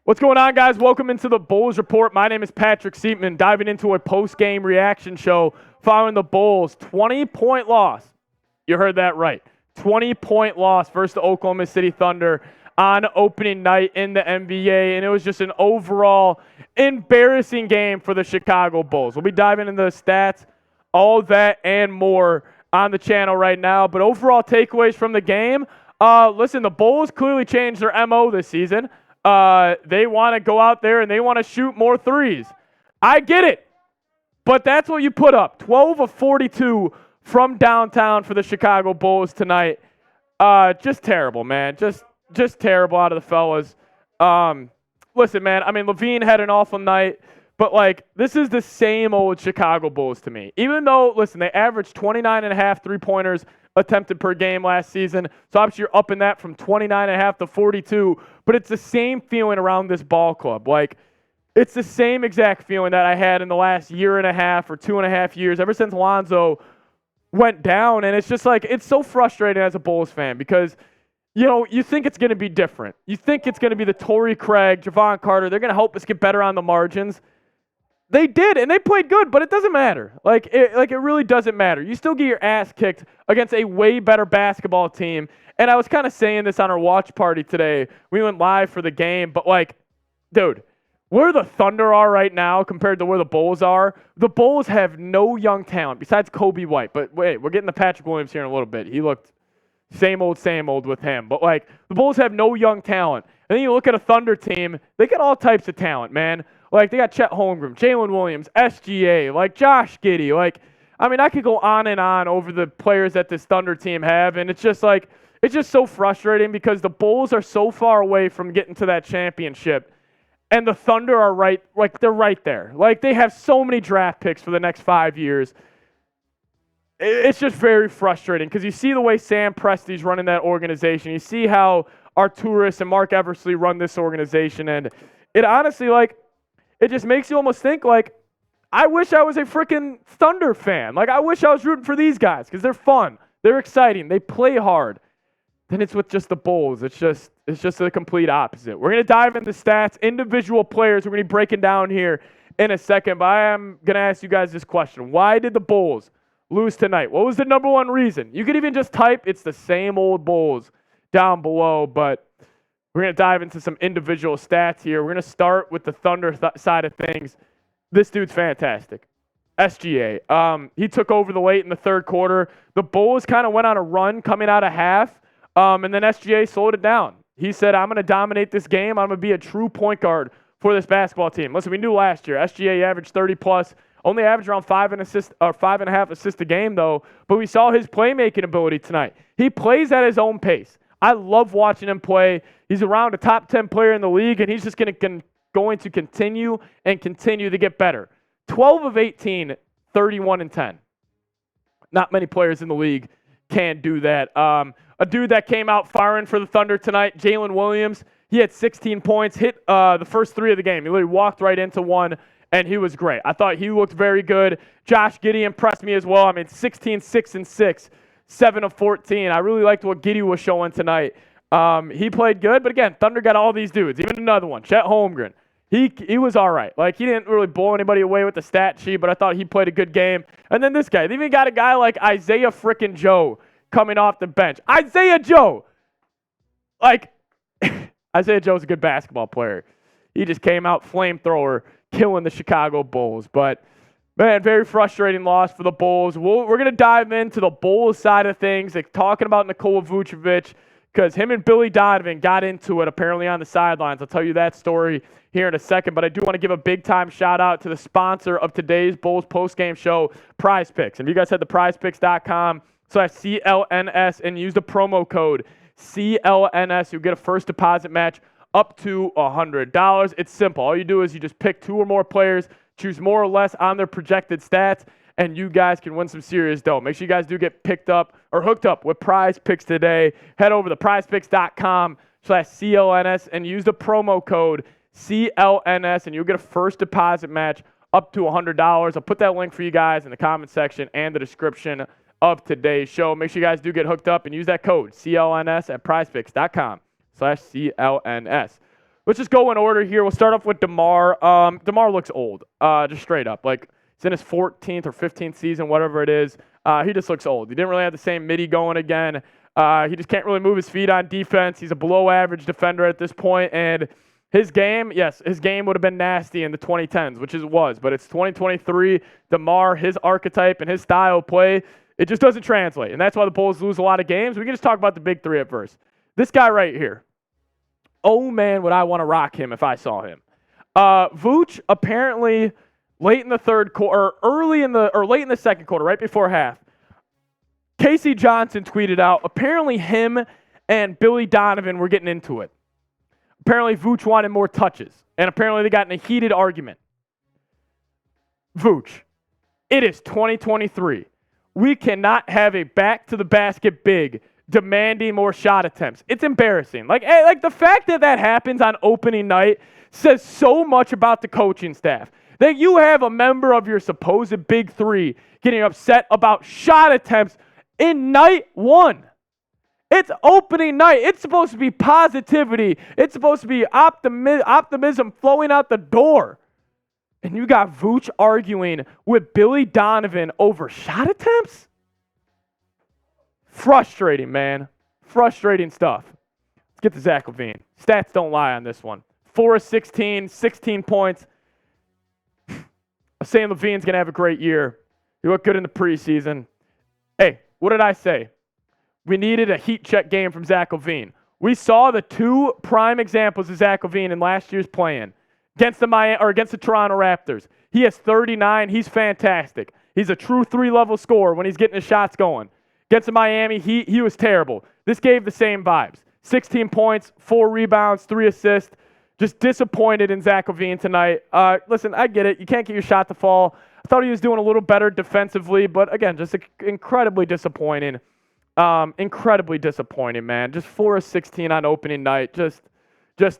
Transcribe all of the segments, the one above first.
What's going on, guys? Welcome into the Bulls Report. My name is Patrick Siepman, diving into a post-game reaction show following the Bulls' 20-point loss. You heard that right. 20-point loss versus the Oklahoma City Thunder on opening night in the NBA, and it was just an overall embarrassing game for the Chicago Bulls. We'll be diving into the stats, all that and more on the channel right now. But overall takeaways from the game, listen, the Bulls clearly changed their MO this season. They want to go out there and they want to shoot more threes. I get it, but that's what you put up. 12 of 42 from downtown for the Chicago Bulls tonight. Just terrible, man. Just terrible out of the fellas. Listen, man, I mean, LaVine had an awful night, but, this is the same old Chicago Bulls to me. Even though, listen, they averaged 29.5 three-pointers attempted per game last season. So obviously you're upping that from 29.5 to 42. But it's the same feeling around this ball club. It's the same exact feeling that I had in the last year and a half or 2.5 years, ever since Lonzo went down. And it's just it's so frustrating as a Bulls fan because, you think it's going to be different. You think it's going to be the Torrey Craig, Javon Carter. They're going to help us get better on the margins. They did, and they played good, but it doesn't matter. It really doesn't matter. You still get your ass kicked against a way better basketball team. And I was kind of saying this on our watch party today. We went live for the game, but dude, where the Thunder are right now compared to where the Bulls are, the Bulls have no young talent besides Kobe White. But wait, we're getting to Patrick Williams here in a little bit. He looked same old with him. But the Bulls have no young talent. And then you look at a Thunder team, they got all types of talent, man. They got Chet Holmgren, Jalen Williams, SGA, Josh Giddey. I could go on and on over the players that this Thunder team have, and it's just so frustrating because the Bulls are so far away from getting to that championship, and the Thunder are they're right there. They have so many draft picks for the next 5 years. It's just very frustrating because you see the way Sam Presti's running that organization. You see how Arturis and Mark Eversley run this organization, and it honestly, it just makes you almost think, I wish I was a freaking Thunder fan. I wish I was rooting for these guys because they're fun. They're exciting. They play hard. Then it's with just the Bulls. It's just the complete opposite. We're going to dive into stats, individual players. We're going to be breaking down here in a second, but I am going to ask you guys this question. Why did the Bulls lose tonight? What was the number one reason? You could even just type, it's the same old Bulls down below, but we're going to dive into some individual stats here. We're going to start with the Thunder side of things. This dude's fantastic. SGA. He took over the late in the third quarter. The Bulls kind of went on a run coming out of half, and then SGA slowed it down. He said, I'm going to dominate this game. I'm going to be a true point guard for this basketball team. Listen, we knew last year SGA averaged 30+, only averaged around 5.5 assists a game, though, but we saw his playmaking ability tonight. He plays at his own pace. I love watching him play. He's around a top 10 player in the league, and he's just going to continue to get better. 12 of 18, 31-10. Not many players in the league can do that. A dude that came out firing for the Thunder tonight, Jalen Williams, he had 16 points, hit the first three of the game. He literally walked right into one, and he was great. I thought he looked very good. Josh Giddey impressed me as well. 16, 6, and 6. 7 of 14. I really liked what Giddey was showing tonight. He played good, but again, Thunder got all these dudes. Even another one, Chet Holmgren. He was all right. He didn't really blow anybody away with the stat sheet, but I thought he played a good game. And then this guy. They even got a guy like Isaiah frickin' Joe coming off the bench. Isaiah Joe! Isaiah Joe's a good basketball player. He just came out flamethrower, killing the Chicago Bulls. But man, very frustrating loss for the Bulls. We're going to dive into the Bulls side of things, talking about Nikola Vucevic, because him and Billy Donovan got into it apparently on the sidelines. I'll tell you that story here in a second, but I do want to give a big-time shout-out to the sponsor of today's Bulls postgame show, Prize Picks. And if you guys head to prizepicks.com/CLNS and use the promo code CLNS, you'll get a first deposit match up to $100. It's simple. All you do is you just pick two or more players, choose more or less on their projected stats, and you guys can win some serious dough. Make sure you guys do get picked up or hooked up with Prize Picks today. Head over to prizepicks.com/CLNS and use the promo code CLNS, and you'll get a first deposit match up to $100. I'll put that link for you guys in the comment section and the description of today's show. Make sure you guys do get hooked up and use that code CLNS at prizepicks.com/CLNS. let's just go in order here. We'll start off with DeMar. DeMar looks old, just straight up. Like, he's in his 14th or 15th season, whatever it is. He just looks old. He didn't really have the same midi going again. He just can't really move his feet on defense. He's a below-average defender at this point, and his game would have been nasty in the 2010s, which it was, but it's 2023. DeMar, his archetype and his style of play, it just doesn't translate, and that's why the Bulls lose a lot of games. We can just talk about the big three at first. This guy right here. Oh, man, would I want to rock him if I saw him. Vooch, apparently late in the third quarter, late in the second quarter, right before half, Casey Johnson tweeted out, apparently him and Billy Donovan were getting into it. Apparently Vooch wanted more touches, and apparently they got in a heated argument. Vooch, it is 2023. We cannot have a back-to-the-basket big demanding more shot attempts. It's embarrassing. Like the fact that happens on opening night says so much about the coaching staff. That you have a member of your supposed big three getting upset about shot attempts in night one. It's opening night. It's supposed to be positivity. It's supposed to be optimism flowing out the door. And you got Vooch arguing with Billy Donovan over shot attempts? Frustrating, man. Frustrating stuff. Let's get to Zach LaVine. Stats don't lie on this one. 4 of 16, 16 points. I'm saying LaVine's going to have a great year. He looked good in the preseason. Hey, what did I say? We needed a heat check game from Zach LaVine. We saw the two prime examples of Zach LaVine in last year's play-in against the Toronto Raptors. He has 39. He's fantastic. He's a true three-level scorer when he's getting his shots going. Against the Miami, he was terrible. This gave the same vibes. 16 points, 4 rebounds, 3 assists. Just disappointed in Zach LaVine tonight. Listen, I get it. You can't get your shot to fall. I thought he was doing a little better defensively, but again, just incredibly disappointing. Incredibly disappointing, man. Just 4 of 16 on opening night. Just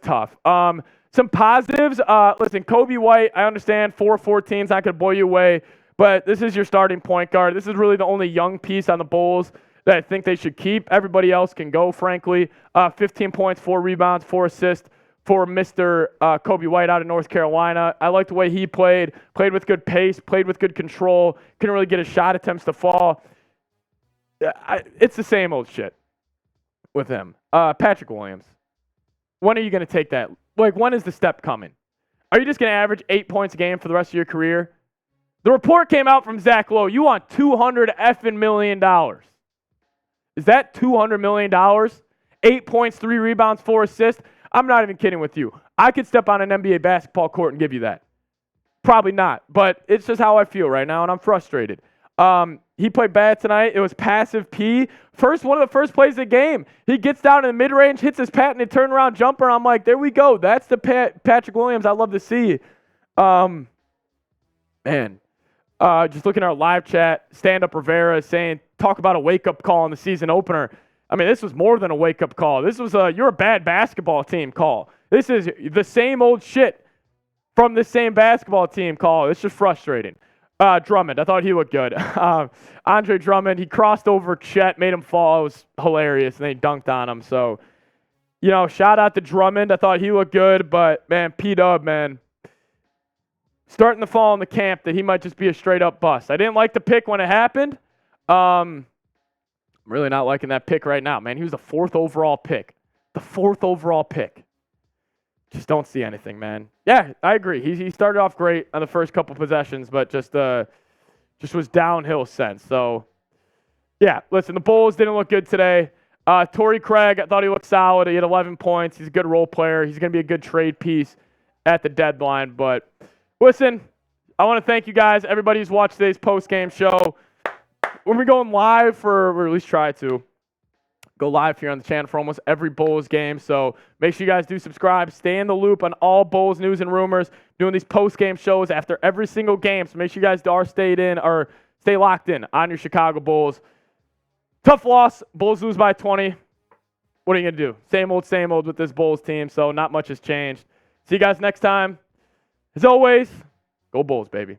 tough. Some positives. Listen, Kobe White, I understand 4 of 14 is not going to blow you away, but this is your starting point guard. This is really the only young piece on the Bulls that I think they should keep. Everybody else can go, frankly. 15 points, 4 rebounds, 4 assists for Mr. Kobe White out of North Carolina. I like the way he played with good pace, played with good control, couldn't really get his shot attempts to fall. It's the same old shit with him. Patrick Williams, when are you going to take that? Like, when is the step coming? Are you just going to average 8 points a game for the rest of your career? The report came out from Zach Lowe. You want $200 million. Is that $200 million? 8 points, 3 rebounds, 4 assists? I'm not even kidding with you. I could step on an NBA basketball court and give you that. Probably not, but it's just how I feel right now, and I'm frustrated. He played bad tonight. It was passive P. One of the first plays of the game. He gets down in the mid-range, hits his patented turnaround jumper, and I'm like, there we go. That's the Patrick Williams I love to see. Just looking at our live chat, Stand-Up Rivera is saying, talk about a wake-up call in the season opener. I mean, this was more than a wake-up call. This was you're a bad basketball team call. This is the same old shit from the same basketball team call. It's just frustrating. Drummond, I thought he looked good. Andre Drummond, he crossed over Chet, made him fall. It was hilarious, and they dunked on him. So, shout out to Drummond. I thought he looked good, but, man, P-Dub, man, starting to fall in the camp that he might just be a straight-up bust. I didn't like the pick when it happened. I'm really not liking that pick right now, man. He was the 4th overall pick. The 4th overall pick. Just don't see anything, man. Yeah, I agree. He started off great on the first couple possessions, but just was downhill since. So, yeah, listen, the Bulls didn't look good today. Torrey Craig, I thought he looked solid. He had 11 points. He's a good role player. He's going to be a good trade piece at the deadline. But, listen, I want to thank you guys, everybody who's watched today's post-game show. When we're going live or at least try to go live here on the channel for almost every Bulls game. So make sure you guys do subscribe. Stay in the loop on all Bulls news and rumors. Doing these post-game shows after every single game. So make sure you guys stay locked in on your Chicago Bulls. Tough loss. Bulls lose by 20. What are you going to do? Same old with this Bulls team. So not much has changed. See you guys next time. As always, go Bulls, baby.